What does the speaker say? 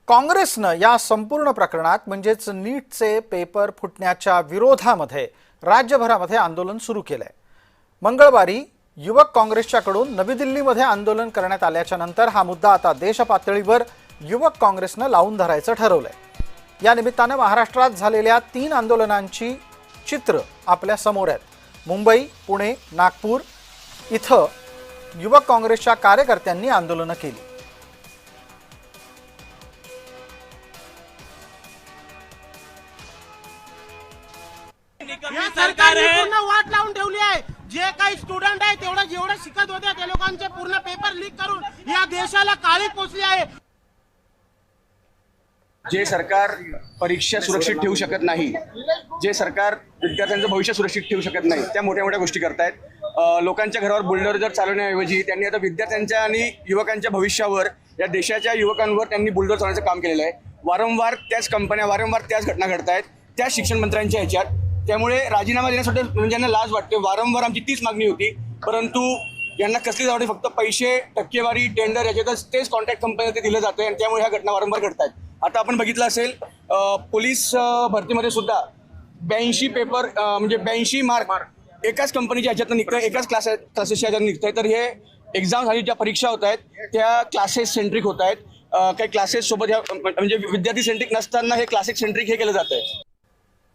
काँग्रेसनं या संपूर्ण प्रकरणात म्हणजेच नीटचे पेपर फुटण्याच्या विरोधामध्ये राज्यभरामध्ये आंदोलन सुरू केलंय। मंगळवारी युवक काँग्रेसच्याकडून नवी दिल्लीमध्ये आंदोलन करण्यात आल्याच्या नंतर हा मुद्दा आता देशपातळीवर युवक काँग्रेसनं लावून धरायचं ठरवलंय। या निमित्तानं महाराष्ट्रात झालेल्या 3 आंदोलनांची चित्र आपल्या समोर आहेत। मुंबई, पुणे, नागपूर इथं युवक काँग्रेसच्या कार्यकर्त्यांनी आंदोलनं केली। या सरकारने पूर्ण वाट लावून ठेवली आहे। जे काही स्टुडंट आहे जेवढं शिकत होते त्या लोकांचे पूर्ण पेपर लीक करून या देशाला काळीज पोचली आहे। जे सरकार परीक्षा सुरक्षित ठेवू शकत नाही, जे सरकार विद्यार्थ्यांचं भविष्य सुरक्षित ठेवू शकत नाही, त्या मोठ्या मोठ्या गोष्टी करतायत। लोकांच्या घरावर बुलडोजर चालवण्याऐवजी त्यांनी आता विद्यार्थ्यांच्या आणि युवकांच्या भविष्यावर, या देशाच्या युवकांवर त्यांनी बुलडोजर चालवण्याचं काम केलेलं आहे। वारंवार त्याच कंपन्या, वारंवार त्याच घटना घडतायत त्या शिक्षण मंत्र्यांच्या ह्याच्यात। त्यामुळे राजीनामा देण्यासाठी म्हणजे यांना लाज वाटते। वारंवार आमची तीच मागणी होती, परंतु यांना कसली जावडी, फक्त पैसे, टक्केवारी, टेंडर याच्यातच तेच कॉन्ट्रॅक्ट कंपन्या ते दिलं जातं आणि त्यामुळे ह्या घटना वारंवार घडतायत। आता आपण बघितलं असेल पोलीस भरतीमध्ये सुद्धा 82 पेपर म्हणजे 82 मार्क एकाच कंपनीच्या ह्याच्यातनं निघतंय, एकाच क्लासेसच्या ह्याच्यातून निघतंय। तर हे एक्झाम झाली, ज्या परीक्षा होत आहेत त्या क्लासेस सेंट्रिक होत आहेत। काही क्लासेस सोबत म्हणजे विद्यार्थी सेंट्रिक नसताना हे क्लासेस सेंट्रिक हे केलं जात आहे।